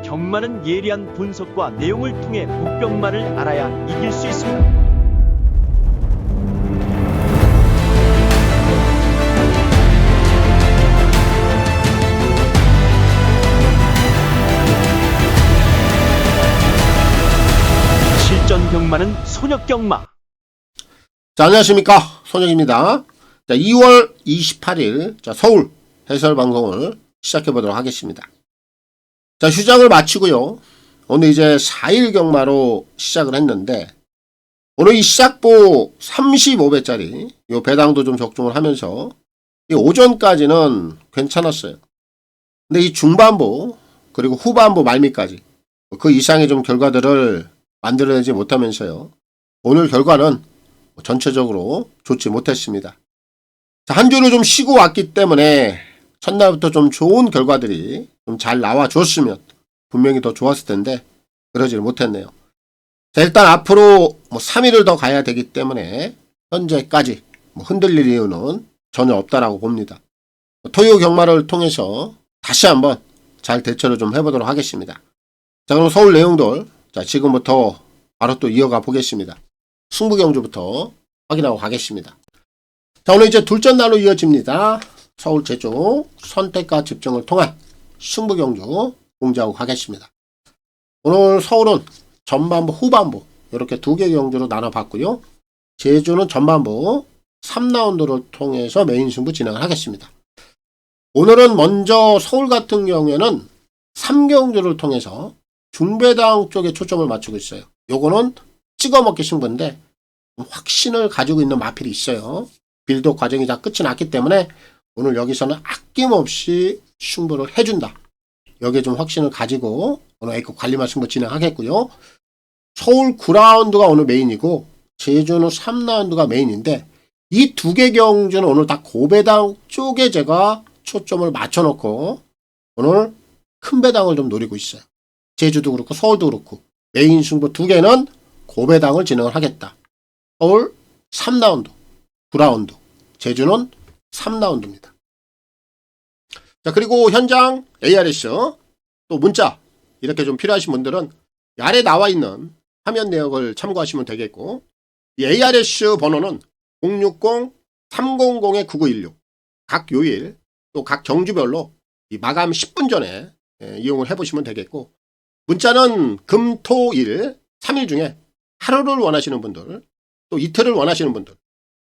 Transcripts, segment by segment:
경마는 예리한 분석과 내용을 통해 복병마를 알아야 이길 수 있습니다. 실전 경마는 손역 경마. 자, 안녕하십니까, 손혁입니다. 자, 2월 28일 서울 해설 방송을 시작해 보도록 하겠습니다. 자, 휴장을 마치고요, 오늘 이제 4일 경마로 시작을 했는데, 오늘 이 시작보 35배짜리 요 배당도 좀 적중을 하면서 이 오전까지는 괜찮았어요. 근데 이 중반부 그리고 후반부 말미까지 그 이상의 좀 결과들을 만들어내지 못하면서요, 오늘 결과는 전체적으로 좋지 못했습니다. 자, 한 주를 좀 쉬고 왔기 때문에 첫날부터 좀 좋은 결과들이 좀 잘 나와줬으면 분명히 더 좋았을 텐데 그러질 못했네요. 자, 일단 앞으로 3일을 더 가야 되기 때문에 현재까지 흔들릴 이유는 전혀 없다라고 봅니다. 토요 경마를 통해서 다시 한번 잘 대처를 좀 해보도록 하겠습니다. 자, 그럼 서울 내용들, 자, 지금부터 바로 또 이어가 보겠습니다. 승부경주부터 확인하고 가겠습니다. 자, 오늘 이제 둘째 날로 이어집니다. 서울 제주 선택과 집중을 통한 승부경주 공지하고 가겠습니다. 오늘 서울은 전반부, 후반부 이렇게 두 개 경주로 나눠봤고요. 제주는 전반부 3라운드를 통해서 메인 승부 진행을 하겠습니다. 오늘은 먼저 서울 같은 경우에는 3경주를 통해서 중배당 쪽에 초점을 맞추고 있어요. 요거는 찍어먹기 승부인데 확신을 가지고 있는 마필이 있어요. 빌드 과정이 다 끝이 났기 때문에 오늘 여기서는 아낌없이 승부를 해준다. 여기에 좀 확신을 가지고 오늘 A급 관리마 승부 진행하겠고요. 서울 9라운드가 오늘 메인이고 제주는 3라운드가 메인인데 이 두 개 경주는 오늘 다 고배당 쪽에 제가 초점을 맞춰놓고 오늘 큰 배당을 좀 노리고 있어요. 제주도 그렇고 서울도 그렇고 메인 승부 두 개는 고배당을 진행을 하겠다. 서울 3라운드, 9라운드, 제주는 3라운드입니다. 자, 그리고 현장 ARS 또 문자 이렇게 좀 필요하신 분들은 아래 나와 있는 화면 내역을 참고하시면 되겠고, 이 ARS 번호는 060-300-9916 각 요일 또 각 경주별로 이 마감 10분 전에 이용을 해보시면 되겠고, 문자는 금, 토, 일 3일 중에 하루를 원하시는 분들, 또 이틀을 원하시는 분들,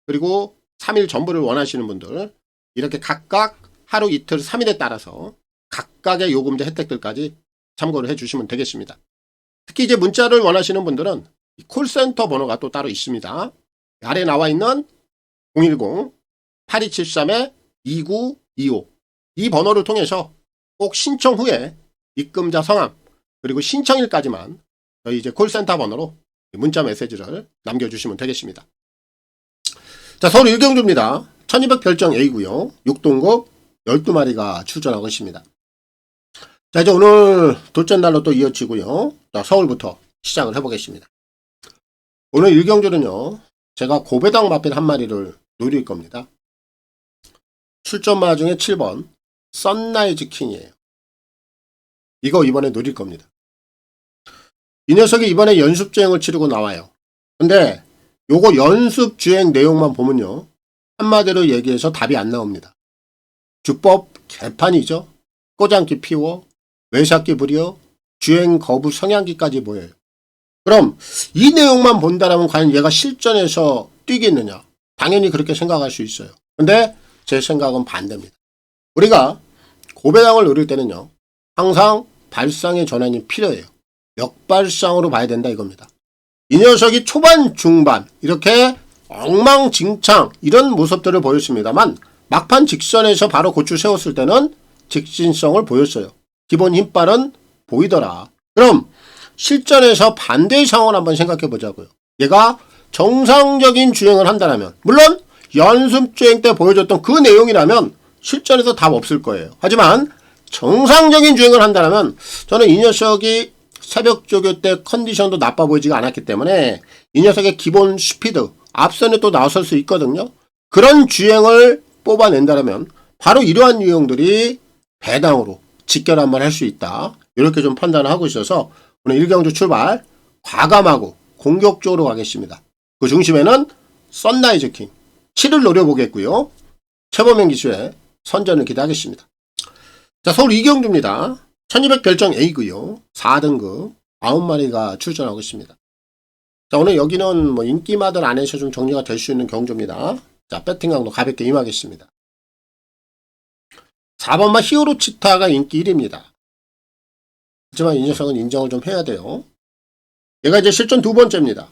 그리고 3일 전부를 원하시는 분들, 이렇게 각각 하루, 이틀, 3일에 따라서 각각의 요금제 혜택들까지 참고를 해주시면 되겠습니다. 특히 이제 문자를 원하시는 분들은 콜센터 번호가 또 따로 있습니다. 아래 나와 있는 010-8273-2925 이 번호를 통해서 꼭 신청 후에 입금자 성함 그리고 신청일까지만 저희 이제 콜센터 번호로 문자 메시지를 남겨주시면 되겠습니다. 자, 서울 1경주입니다. 1200 별정 A고요. 6등급 12마리가 출전하고 있습니다. 자, 이제 오늘 둘째 날로 또 이어지고요. 자, 서울부터 시작을 해보겠습니다. 오늘 1경주는요, 제가 고배당 마필 한 마리를 노릴 겁니다. 출전마 중에 7번 선라이즈 킹이에요. 이거 이번에 노릴 겁니다. 이 녀석이 이번에 연습주행을 치르고 나와요. 근데 요거 연습주행 내용만 보면요, 한마디로 얘기해서 답이 안 나옵니다. 주법 개판이죠. 꼬장기 피워, 외삭기 부려, 주행 거부 성향기까지 보여요. 그럼 이 내용만 본다라면 과연 얘가 실전에서 뛰겠느냐? 당연히 그렇게 생각할 수 있어요. 근데 제 생각은 반대입니다. 우리가 고배당을 노릴 때는요, 항상 발상의 전환이 필요해요. 역발상으로 봐야 된다 이겁니다. 이 녀석이 초반, 중반 이렇게 엉망진창 이런 모습들을 보였습니다만 막판 직선에서 바로 고추 세웠을 때는 직진성을 보였어요. 기본 힘빨은 보이더라. 그럼 실전에서 반대의 상황을 한번 생각해 보자고요. 얘가 정상적인 주행을 한다면, 물론 연습주행 때 보여줬던 그 내용이라면 실전에서 답 없을 거예요. 하지만 정상적인 주행을 한다면 저는 이 녀석이 새벽 조교 때 컨디션도 나빠 보이지가 않았기 때문에 이 녀석의 기본 스피드, 앞선에 또 나설 수 있거든요. 그런 주행을 뽑아낸다면 바로 이러한 유형들이 배당으로 직결 한번 할 수 있다. 이렇게 좀 판단을 하고 있어서 오늘 1경주 출발 과감하고 공격적으로 가겠습니다. 그 중심에는 선라이즈 킹 7을 노려보겠고요. 최범현 기수의 선전을 기대하겠습니다. 자, 서울 2경주입니다. 1200 별정 A고요. 4등급 9마리가 출전하고 있습니다. 자, 오늘 여기는 뭐 인기마들 안에서 좀 정리가 될 수 있는 경주입니다. 자, 배팅강도 가볍게 임하겠습니다. 4번마 히어로 치타가 인기 1위입니다. 하지만 이 녀석은 인정을 좀 해야 돼요. 얘가 이제 실전 두 번째입니다.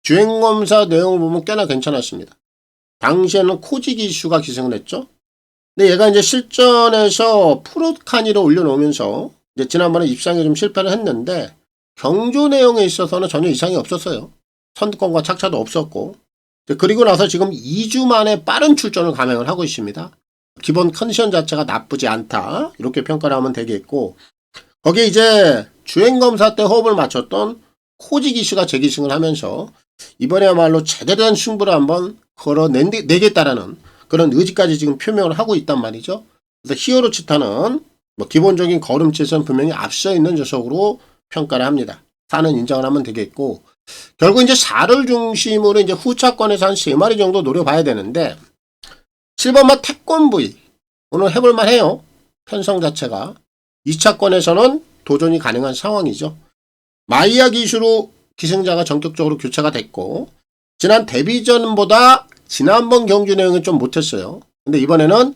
주행검사 내용을 보면 꽤나 괜찮았습니다. 당시에는 코지 기수가 기승을 했죠. 근데 얘가 이제 실전에서 프로카니로 올려놓으면서 이제 지난번에 입상에 좀 실패를 했는데 경주 내용에 있어서는 전혀 이상이 없었어요. 선두권과 착차도 없었고, 그리고 나서 지금 2주 만에 빠른 출전을 감행을 하고 있습니다. 기본 컨디션 자체가 나쁘지 않다, 이렇게 평가를 하면 되겠고, 거기에 이제 주행검사 때 호흡을 맞췄던 코지 기수가 재기승을 하면서 이번에야말로 제대로 된 승부를 한번 걸어내겠다라는 그런 의지까지 지금 표명을 하고 있단 말이죠. 그래서 히어로 치타는 뭐 기본적인 걸음치에서는 분명히 앞서 있는 녀석으로 평가를 합니다. 4는 인정을 하면 되겠고, 결국 이제 4를 중심으로 이제 후차권에서 한 3마리 정도 노려봐야 되는데, 7번마 태권브이 오늘 해볼만 해요. 편성 자체가 2차권에서는 도전이 가능한 상황이죠. 마이야 기수로 기승자가 전격적으로 교체가 됐고, 지난 데뷔전보다 지난번 경주 내용은 좀 못했어요. 근데 이번에는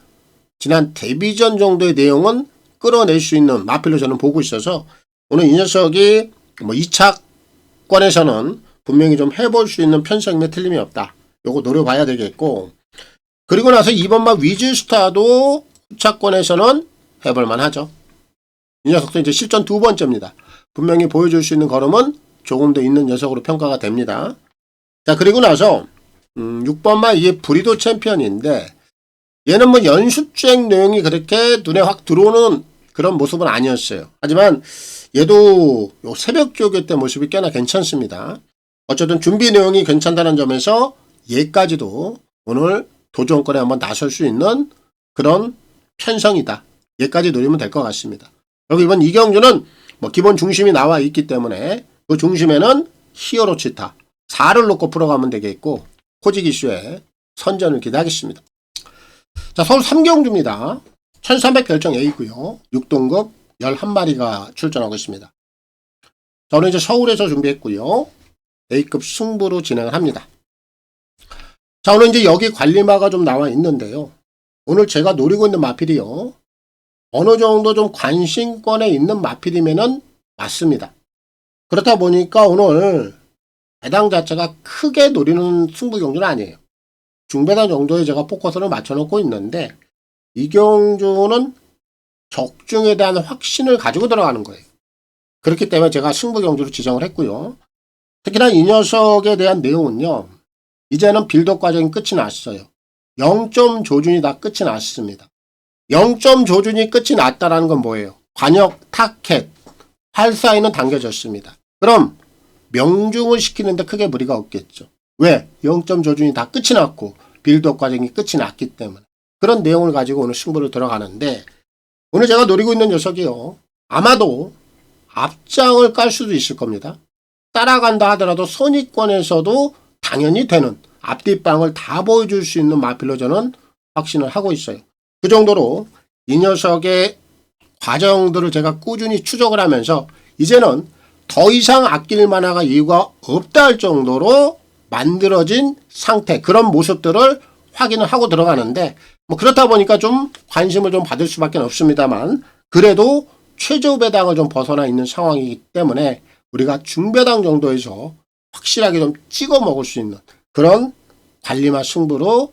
지난 데뷔전 정도의 내용은 끌어낼 수 있는 마필로 저는 보고 있어서 오늘 이 녀석이 뭐 2차권에서는 분명히 좀 해볼 수 있는 편성임에 틀림이 없다. 요거 노려봐야 되겠고, 그리고 나서 2번마 위즈스타도 후차권에서는 해볼만 하죠. 이 녀석도 이제 실전 두 번째입니다. 분명히 보여줄 수 있는 걸음은 조금 더 있는 녀석으로 평가가 됩니다. 자, 그리고 나서 6번마 이게 브리도 챔피언인데, 얘는 뭐 연습주행 내용이 그렇게 눈에 확 들어오는 그런 모습은 아니었어요. 하지만 얘도 요 새벽 조교 때 모습이 꽤나 괜찮습니다. 어쨌든 준비 내용이 괜찮다는 점에서 얘까지도 오늘 도전권에 한번 나설 수 있는 그런 편성이다. 얘까지 노리면 될 것 같습니다. 그리고 이번 이경주는 뭐 기본 중심이 나와 있기 때문에 그 중심에는 히어로 치타 4를 놓고 풀어가면 되겠고, 코지 기수의 선전을 기대하겠습니다. 자, 서울 3경주입니다. 1300 별정 A고요. 6등급 11마리가 출전하고 있습니다. 저는 이제 서울에서 준비했고요. A급 승부로 진행을 합니다. 자, 오늘 이제 여기 관리마가 좀 나와 있는데요. 오늘 제가 노리고 있는 마필이요. 어느 정도 좀 관심권에 있는 마필이면은 맞습니다. 그렇다 보니까 오늘 배당 자체가 크게 노리는 승부 경주는 아니에요. 중배당 정도에 제가 포커스를 맞춰놓고 있는데, 이 경주는 적중에 대한 확신을 가지고 들어가는 거예요. 그렇기 때문에 제가 승부 경주로 지정을 했고요. 특히나 이 녀석에 대한 내용은요, 이제는 빌드업 과정이 끝이 났어요. 0점 조준이 다 끝이 났습니다. 0점 조준이 끝이 났다라는 건 뭐예요? 관역, 타켓, 활 사이는 당겨졌습니다. 그럼 명중을 시키는데 크게 무리가 없겠죠. 왜? 0점 조준이 다 끝이 났고 빌드업 과정이 끝이 났기 때문에. 그런 내용을 가지고 오늘 승부를 들어가는데, 오늘 제가 노리고 있는 녀석이요, 아마도 앞장을 깔 수도 있을 겁니다. 따라간다 하더라도 선의권에서도 당연히 되는 앞뒷방을 다 보여줄 수 있는 마필로 저는 확신을 하고 있어요. 그 정도로 이 녀석의 과정들을 제가 꾸준히 추적을 하면서 이제는 더 이상 아낄 만한 이유가 없다 할 정도로 만들어진 상태, 그런 모습들을 확인을 하고 들어가는데, 뭐 그렇다 보니까 좀 관심을 좀 받을 수밖에 없습니다만, 그래도 최저 배당을 좀 벗어나 있는 상황이기 때문에 우리가 중배당 정도에서 확실하게 좀 찍어 먹을 수 있는 그런 관리마 승부로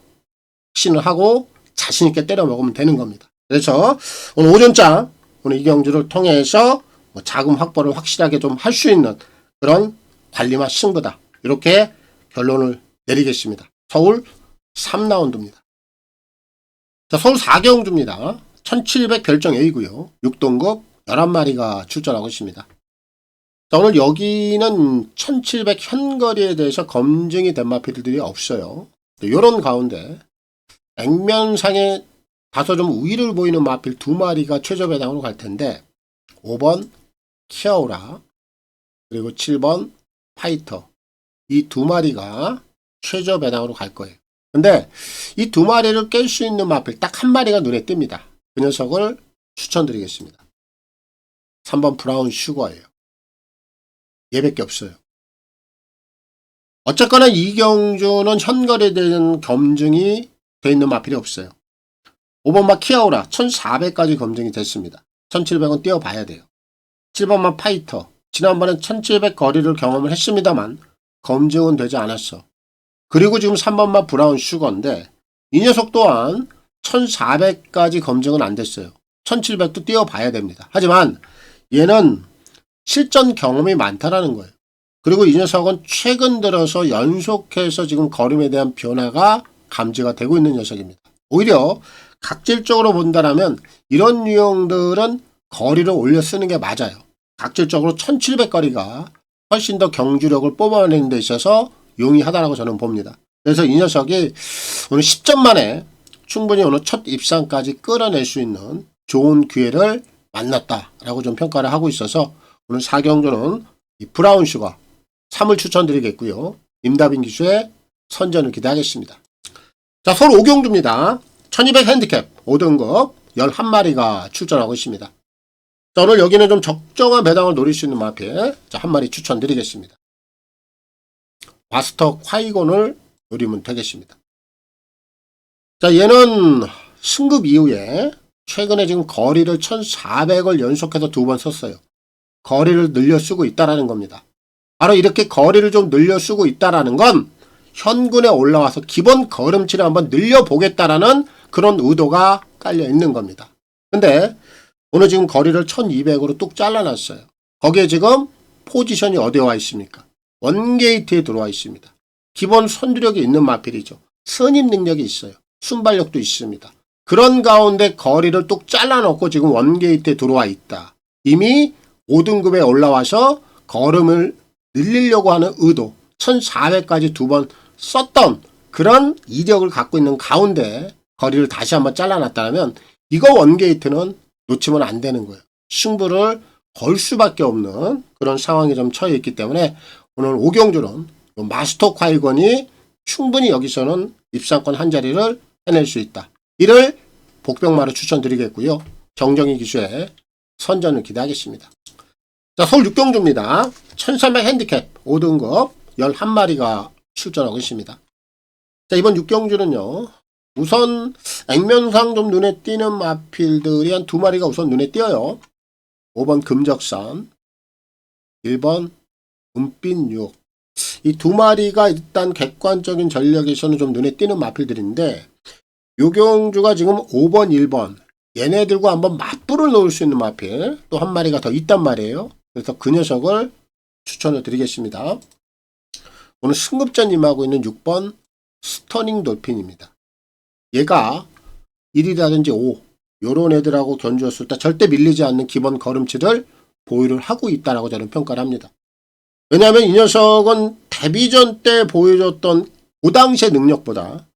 확신을 하고 자신있게 때려 먹으면 되는 겁니다. 그래서 오늘 오전장, 오늘 이 경주를 통해서 뭐 자금 확보를 확실하게 좀 할 수 있는 그런 관리마 승부다, 이렇게 결론을 내리겠습니다. 서울 3라운드입니다. 자, 서울 4경주입니다. 1700 별정 A고요. 6등급 11마리가 출전하고 있습니다. 자, 오늘 여기는 1700 현거리에 대해서 검증이 된 마필들이 없어요. 이런 가운데 액면상에 다소 좀 우위를 보이는 마필 2마리가 최저 배당으로 갈 텐데, 5번 키아우라, 그리고 7번 파이터. 이 두 마리가 최저 배당으로 갈 거예요. 근데 이 두 마리를 깰 수 있는 마필 딱 한 마리가 눈에 띕니다. 그 녀석을 추천드리겠습니다. 3번 브라운 슈거예요. 얘밖에 없어요. 어쨌거나 이경주는 현거래되는 검증이 돼 있는 마필이 없어요. 5번마 키아우라 1400까지 검증이 됐습니다. 1700은 띄워봐야 돼요. 7번마 파이터 지난번에 1700 거리를 경험을 했습니다만 검증은 되지 않았어. 그리고 지금 3번마 브라운 슈거인데 이 녀석 또한 1400까지 검증은 안 됐어요. 1700도 띄워봐야 됩니다. 하지만 얘는 실전 경험이 많다라는 거예요. 그리고 이 녀석은 최근 들어서 연속해서 지금 걸음에 대한 변화가 감지가 되고 있는 녀석입니다. 오히려 각질적으로 본다면 이런 유형들은 거리를 올려 쓰는 게 맞아요. 각질적으로 1700 거리가 훨씬 더 경주력을 뽑아내는 데 있어서 용이하다라고 저는 봅니다. 그래서 이 녀석이 오늘 10점 만에 충분히 오늘 첫 입상까지 끌어낼 수 있는 좋은 기회를 만났다라고 좀 평가를 하고 있어서 오늘 4경주는 이 브라운 슈거 3을 추천드리겠고요. 임다빈 기수의 선전을 기대하겠습니다. 자, 서울 5경주입니다. 1200 핸디캡 5등급 11마리가 출전하고 있습니다. 자, 오늘 여기는 좀 적정한 배당을 노릴 수 있는 마필 자, 한 마리 추천드리겠습니다. 마스터 콰이곤을 노리면 되겠습니다. 자, 얘는 승급 이후에 최근에 지금 거리를 1400을 연속해서 2번 썼어요. 거리를 늘려 쓰고 있다라는 겁니다. 바로 이렇게 거리를 좀 늘려 쓰고 있다라는 건 현군에 올라와서 기본 걸음치를 한번 늘려 보겠다라는 그런 의도가 깔려 있는 겁니다. 근데 오늘 지금 거리를 1200으로 뚝 잘라놨어요. 거기에 지금 포지션이 어디에 와 있습니까? 원게이트에 들어와 있습니다. 기본 선두력이 있는 마필이죠. 선임 능력이 있어요. 순발력도 있습니다. 그런 가운데 거리를 뚝 잘라놓고 지금 원게이트에 들어와 있다. 이미 5등급에 올라와서 걸음을 늘리려고 하는 의도 1400까지 2번 썼던 그런 이력을 갖고 있는 가운데 거리를 다시 한번 잘라놨다면 이거 원게이트는 놓치면 안 되는 거예요. 승부를 걸 수밖에 없는 그런 상황이 좀 처해 있기 때문에 오늘 5경주는 마스터 콰이건이 충분히 여기서는 입상권 한 자리를 해낼 수 있다. 이를 복병마로 추천드리겠고요. 정정희 기수의 선전을 기대하겠습니다. 자, 서울 6경주입니다. 1300 핸디캡 5등급 11마리가 출전하고 있습니다. 자, 이번 6경주는요. 우선 액면상 좀 눈에 띄는 마필들이 한 2마리가 우선 눈에 띄어요. 5번 금적산, 1번 은빛 6. 이 2마리가 일단 객관적인 전력에서는 좀 눈에 띄는 마필들인데 요 경주가 지금 5번, 1번 얘네들과 한번 맞불을 놓을 수 있는 마필 또 한 마리가 더 있단 말이에요. 그래서 그 녀석을 추천을 드리겠습니다. 오늘 승급전 임하고 있는 6번 스터닝 돌핀입니다. 얘가 1이라든지 5 요런 애들하고 견주었을 때 절대 밀리지 않는 기본 걸음치를 보유를 하고 있다라고 저는 평가를 합니다. 왜냐하면 이 녀석은 데뷔전 때 보여줬던 그 당시의 능력보다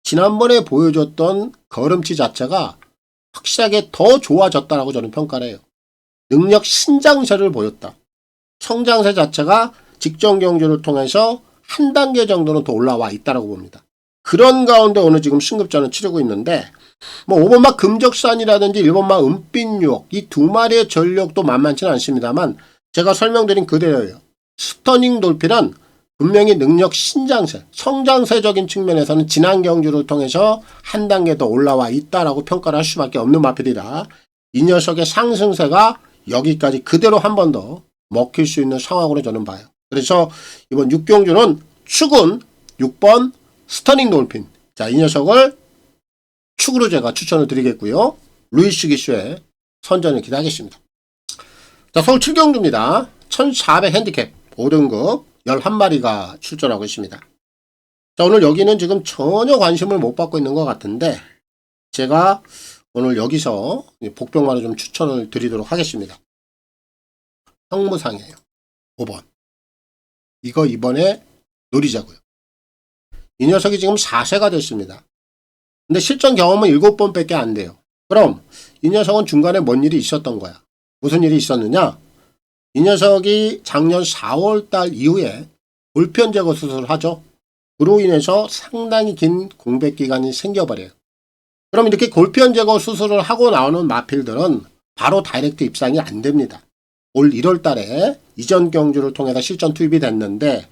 지난번에 보여줬던 걸음치 자체가 확실하게 더 좋아졌다라고 저는 평가를 해요. 능력 신장세를 보였다. 성장세 자체가 직전 경주를 통해서 한 단계 정도는 더 올라와 있다라고 봅니다. 그런 가운데 오늘 지금 승급전을 치르고 있는데 5번마 금적산이라든지 1번마 은빛유혹 이 2마리의 전력도 만만치는 않습니다만 제가 설명드린 그대로예요. 스터닝 돌핀은 분명히 능력 신장세, 성장세적인 측면에서는 지난 경주를 통해서 한 단계 더 올라와 있다라고 평가를 할 수밖에 없는 마필이라 이 녀석의 상승세가 여기까지 그대로 한 번 더 먹힐 수 있는 상황으로 저는 봐요. 그래서 이번 6경주는 축은 6번 스터닝 돌핀. 자, 이 녀석을 축으로 제가 추천을 드리겠고요. 루이스 기수의 선전을 기대하겠습니다. 자, 서울 7경주입니다. 1400 핸디캡 5등급 11마리가 출전하고 있습니다. 자, 오늘 여기는 지금 전혀 관심을 못 받고 있는 것 같은데 제가 오늘 여기서 복병마로 좀 추천을 드리도록 하겠습니다. 형무상이에요. 5번. 이거 이번에 노리자고요. 이 녀석이 지금 4세가 됐습니다. 근데 실전 경험은 7번밖에 안 돼요. 그럼 이 녀석은 중간에 뭔 일이 있었던 거야. 무슨 일이 있었느냐? 이 녀석이 작년 4월달 이후에 볼편 제거 수술을 하죠. 그로 인해서 상당히 긴 공백 기간이 생겨버려요. 그럼 이렇게 골편 제거 수술을 하고 나오는 마필들은 바로 다이렉트 입상이 안 됩니다. 올 1월 달에 이전 경주를 통해서 실전 투입이 됐는데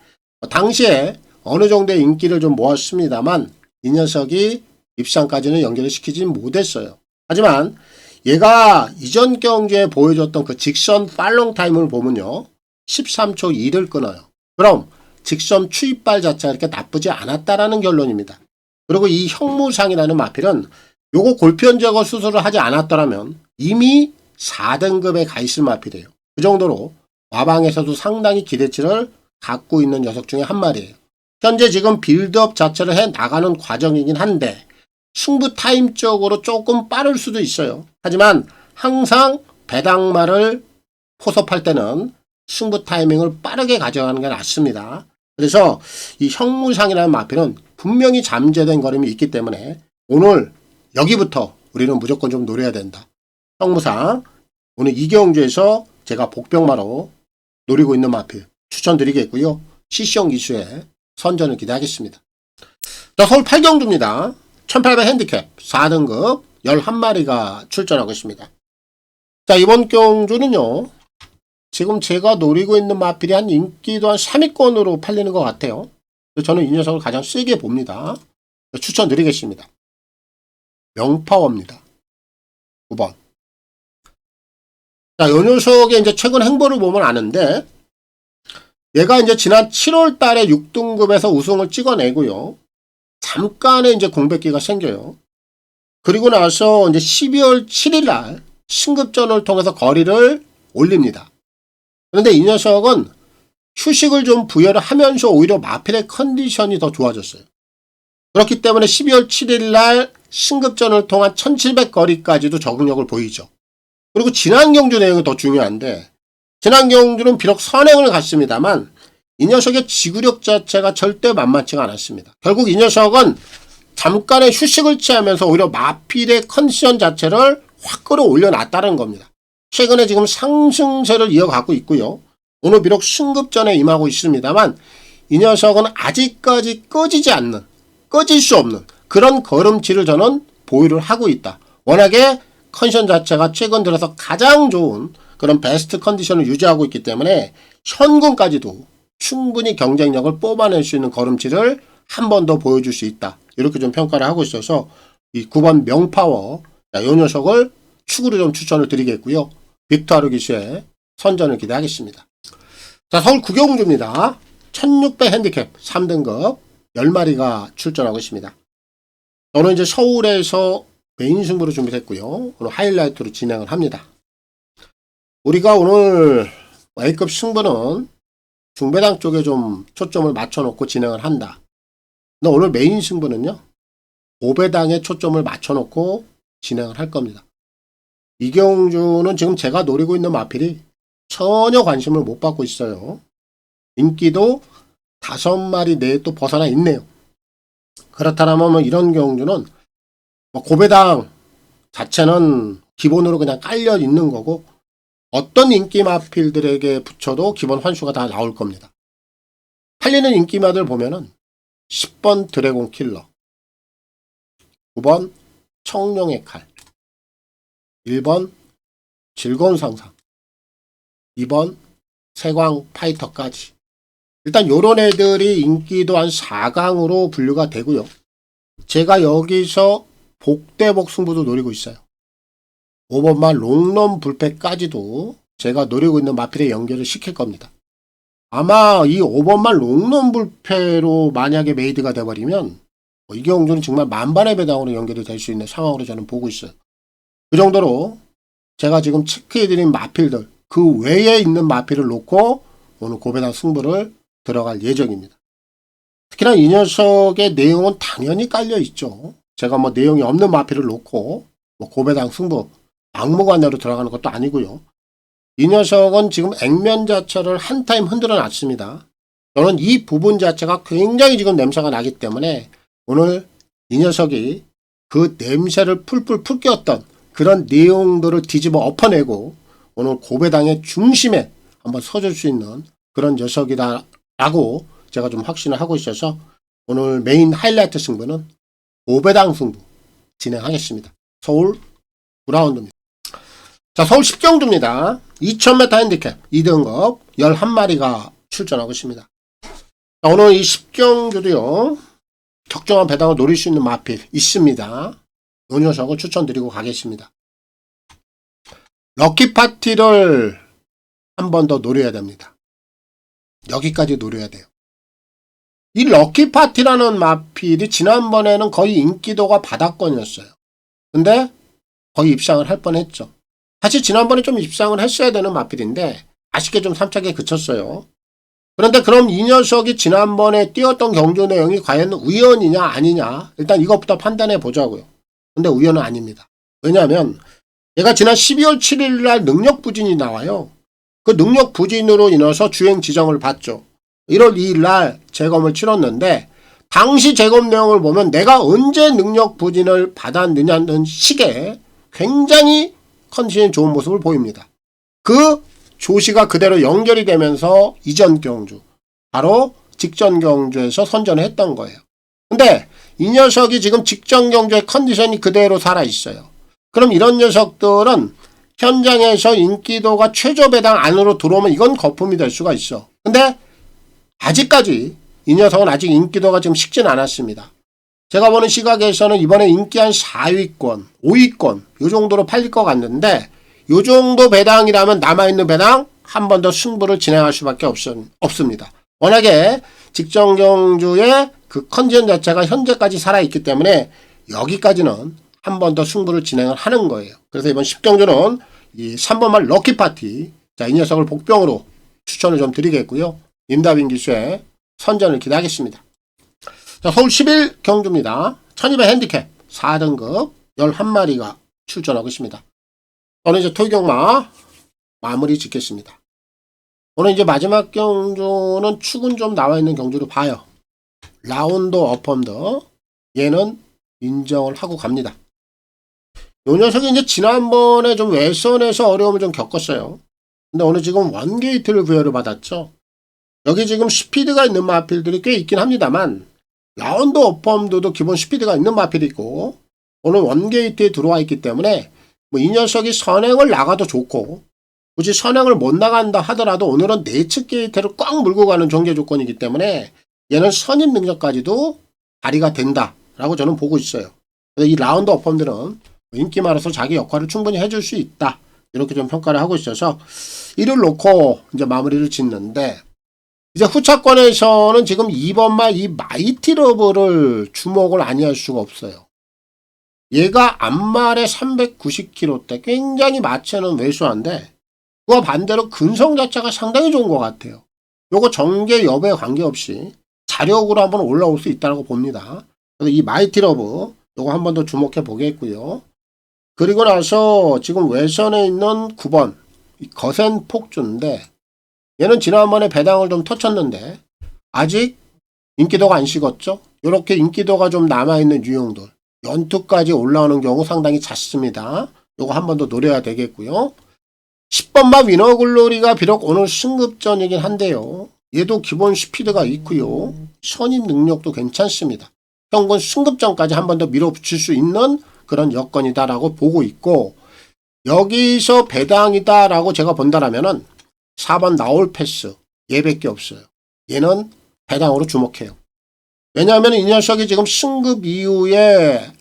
당시에 어느 정도의 인기를 좀 모았습니다만 이 녀석이 입상까지는 연결을 시키지 못했어요. 하지만 얘가 이전 경주에 보여줬던 그 직선 팔롱 타임을 보면요. 13초 2를 끊어요. 그럼 직선 추입발 자체가 이렇게 나쁘지 않았다라는 결론입니다. 그리고 이 형무상이라는 마필은 요거 골편 제거 수술을 하지 않았더라면 이미 4등급에 가 있을 마필이에요. 그 정도로 마방에서도 상당히 기대치를 갖고 있는 녀석 중에 한 마리예요. 현재 지금 빌드업 자체를 해 나가는 과정이긴 한데 승부 타임적으로 조금 빠를 수도 있어요. 하지만 항상 배당마를 포섭할 때는 승부 타이밍을 빠르게 가져가는 게 낫습니다. 그래서 이 형무상이라는 마필은 분명히 잠재된 걸음이 있기 때문에 오늘 여기부터 우리는 무조건 좀 노려야 된다. 형무상 오늘 이경주에서 제가 복병마로 노리고 있는 마필 추천드리겠고요. CC형 기수에 선전을 기대하겠습니다. 자, 서울 8경주입니다. 1800 핸디캡 4등급 11마리가 출전하고 있습니다. 자, 이번 경주는요. 지금 제가 노리고 있는 마필이 한 인기도 한 3위권으로 팔리는 것 같아요. 저는 이 녀석을 가장 세게 봅니다. 추천드리겠습니다. 명파워입니다. 9번. 자, 이 녀석의 이제 최근 행보를 보면 아는데, 얘가 이제 지난 7월 달에 6등급에서 우승을 찍어내고요. 잠깐의 이제 공백기가 생겨요. 그리고 나서 이제 12월 7일 날 신급전을 통해서 거리를 올립니다. 그런데 이 녀석은 휴식을 좀 부여를 하면서 오히려 마필의 컨디션이 더 좋아졌어요. 그렇기 때문에 12월 7일 날 신급전을 통한 1700 거리까지도 적응력을 보이죠. 그리고 지난 경주 내용이 더 중요한데 지난 경주는 비록 선행을 갔습니다만 이 녀석의 지구력 자체가 절대 만만치가 않았습니다. 결국 이 녀석은 잠깐의 휴식을 취하면서 오히려 마필의 컨디션 자체를 확 끌어올려 놨다는 겁니다. 최근에 지금 상승세를 이어가고 있고요. 오늘 비록 신급전에 임하고 있습니다만 이 녀석은 아직까지 꺼질 수 없는 그런 걸음치를 저는 보유를 하고 있다. 워낙에 컨디션 자체가 최근 들어서 가장 좋은 그런 베스트 컨디션을 유지하고 있기 때문에 현군까지도 충분히 경쟁력을 뽑아낼 수 있는 걸음치를 한 번 더 보여줄 수 있다. 이렇게 좀 평가를 하고 있어서 이 9번 명파워 이 녀석을 축으로 좀 추천을 드리겠고요. 빅토르 기수의 선전을 기대하겠습니다. 자, 서울 구경주입니다. 1600 핸디캡 3등급 10마리가 출전하고 있습니다. 저는 이제 서울에서 메인 승부로 준비했고요. 오늘 하이라이트로 진행을 합니다. 우리가 오늘 A급 승부는 중배당 쪽에 좀 초점을 맞춰놓고 진행을 한다. 근데 오늘 메인 승부는요. 고배당에 초점을 맞춰놓고 진행을 할 겁니다. 이경주는 지금 제가 노리고 있는 마필이 전혀 관심을 못 받고 있어요. 인기도 5마리 내에 또 벗어나 있네요. 그렇다면 이런 경주는 고배당 자체는 기본으로 그냥 깔려 있는 거고 어떤 인기 마필들에게 붙여도 기본 환수가 다 나올 겁니다. 팔리는 인기마들 보면은 10번 드래곤 킬러, 9번 청룡의 칼, 1번 즐거운 상상, 2번 세광 파이터까지. 일단 요런 애들이 인기도 한 4강으로 분류가 되고요. 제가 여기서 복대복 승부도 노리고 있어요. 5번만 롱런 불패까지도 제가 노리고 있는 마필에 연결을 시킬 겁니다. 아마 이 5번만 롱런 불패로 만약에 메이드가 돼버리면 이 경주는 정말 만반의 배당으로 연결이 될 수 있는 상황으로 저는 보고 있어요. 그 정도로 제가 지금 체크해드린 마필들 그 외에 있는 마필을 놓고 오늘 고배당 승부를 들어갈 예정입니다. 특히나 이 녀석의 내용은 당연히 깔려있죠. 제가 뭐 내용이 없는 마필을 놓고 고배당 승부 막무가내로 들어가는 것도 아니고요. 이 녀석은 지금 액면 자체를 한 타임 흔들어 놨습니다. 저는 이 부분 자체가 굉장히 지금 냄새가 나기 때문에 오늘 이 녀석이 그 냄새를 풀풀 뀌었던 그런 내용들을 뒤집어 엎어내고 오늘 고배당의 중심에 한번 서줄 수 있는 그런 녀석이다라고 제가 좀 확신을 하고 있어서 오늘 메인 하이라이트 승부는 고배당 승부 진행하겠습니다. 서울 9라운드입니다. 자, 서울 10경주입니다. 2000m 핸디캡 2등급 11마리가 출전하고 있습니다. 자, 오늘 이 10경주도요. 적정한 배당을 노릴 수 있는 마필 있습니다. 이 녀석을 추천드리고 가겠습니다. 럭키 파티를 한 번 더 노려야 됩니다. 여기까지 노려야 돼요. 이 럭키 파티라는 마필이 지난번에는 거의 인기도가 바닥권이었어요. 근데 거의 입상을 할 뻔했죠. 사실 지난번에 좀 입상을 했어야 되는 마필인데 아쉽게 좀 3차게 그쳤어요. 그런데 그럼 이 녀석이 지난번에 뛰었던 경주 내용이 과연 우연이냐 아니냐 일단 이것부터 판단해 보자고요. 근데 우연은 아닙니다. 왜냐하면 얘가 지난 12월 7일 날 능력 부진이 나와요. 그 능력 부진으로 인해서 주행 지정을 받죠. 1월 2일 날 재검을 치렀는데 당시 재검 내용을 보면 내가 언제 능력 부진을 받았느냐는 식의 굉장히 컨디션이 좋은 모습을 보입니다. 그 조시가 그대로 연결이 되면서 이전 경주, 바로 직전 경주에서 선전을 했던 거예요. 근데 이 녀석이 지금 직전 경주의 컨디션이 그대로 살아있어요. 그럼 이런 녀석들은 현장에서 인기도가 최저 배당 안으로 들어오면 이건 거품이 될 수가 있어. 근데 아직까지 이 녀석은 아직 인기도가 지금 식진 않았습니다. 제가 보는 시각에서는 이번에 인기 한 4위권, 5위권 이 정도로 팔릴 것 같는데 이 정도 배당이라면 남아있는 배당 한 번 더 승부를 진행할 수밖에 없습니다. 워낙에 직전 경주의 그 컨디션 자체가 현재까지 살아있기 때문에 여기까지는 한 번 더 승부를 진행을 하는 거예요. 그래서 이번 10경주는 이 3번말 럭키파티, 자, 이 녀석을 복병으로 추천을 좀 드리겠고요. 임다빈 기수의 선전을 기대하겠습니다. 자, 서울 11경주입니다. 1200 핸디캡 4등급 11마리가 출전하고 있습니다. 저는 이제 토이경마 마무리 짓겠습니다. 오늘 이제 마지막 경주는 축은 좀 나와 있는 경주로 봐요. 라운드 어펌더 얘는 인정을 하고 갑니다. 요 녀석이 이제 지난번에 좀 외선에서 어려움을 좀 겪었어요. 근데 오늘 지금 원게이트를 부여를 받았죠. 여기 지금 스피드가 있는 마필들이 꽤 있긴 합니다만 라운드 어펌드도 기본 스피드가 있는 마필이 있고 오늘 원게이트에 들어와 있기 때문에 뭐 이 녀석이 선행을 나가도 좋고 굳이 선행을 못 나간다 하더라도 오늘은 내측 게이트를 꽉 물고 가는 종계 조건이기 때문에 얘는 선임 능력까지도 발휘가 된다라고 저는 보고 있어요. 그래서 이 라운드 어펌들은 인기 많아서 자기 역할을 충분히 해줄 수 있다. 이렇게 좀 평가를 하고 있어서 이를 놓고 이제 마무리를 짓는데 이제 후차권에서는 지금 2번마 이 마이티러브를 주목을 아니할 수가 없어요. 얘가 앞말에 390kg대 굉장히 마체는 왜소한데 그와 반대로 근성 자체가 상당히 좋은 것 같아요. 요거 정계 여부에 관계없이 자력으로 한번 올라올 수 있다고 봅니다. 그래서 이 마이티러브 요거 한 번 더 주목해 보겠고요. 그리고 나서 지금 외선에 있는 9번 거센 폭주인데 얘는 지난번에 배당을 좀 터쳤는데 아직 인기도가 안 식었죠. 이렇게 인기도가 좀 남아있는 유형들 연투까지 올라오는 경우 상당히 잦습니다. 요거 한 번 더 노려야 되겠고요. 10번마 위너글로리가 비록 오늘 승급전이긴 한데요. 얘도 기본 스피드가 있고요. 선임 능력도 괜찮습니다. 평균 승급전까지 한 번 더 밀어붙일 수 있는 그런 여건이다라고 보고 있고 여기서 배당이다라고 제가 본다라면은 4번 나올 패스 얘밖에 없어요. 얘는 배당으로 주목해요. 왜냐하면 이 녀석이 지금 승급 이후에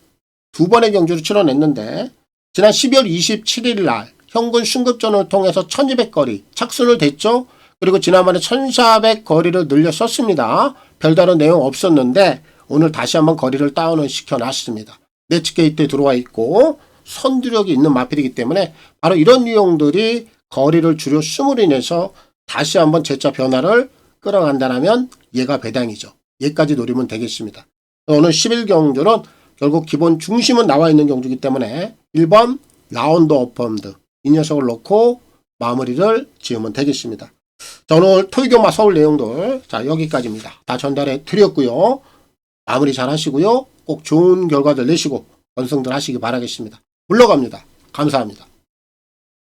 두 번의 경주를 치러냈는데 지난 12월 27일 날 현군 승급전을 통해서 1200거리 착순을 됐죠. 그리고 지난번에 1400 거리를 늘려 썼습니다. 별다른 내용 없었는데 오늘 다시 한번 거리를 다운을 시켜놨습니다. 내측 게이트에 들어와 있고 선두력이 있는 마필이기 때문에 바로 이런 유형들이 거리를 줄여 숨으로 인해서 다시 한번 제차 변화를 끌어간다면 얘가 배당이죠. 얘까지 노리면 되겠습니다. 오늘 11경주는 결국 기본 중심은 나와 있는 경주이기 때문에 1번 라운드 어펌드 이 녀석을 놓고 마무리를 지으면 되겠습니다. 자, 오늘 토이경마 서울 내용들 자 여기까지입니다. 다 전달해 드렸고요. 마무리 잘 하시고요. 꼭 좋은 결과들 내시고 건승들 하시기 바라겠습니다. 물러갑니다. 감사합니다.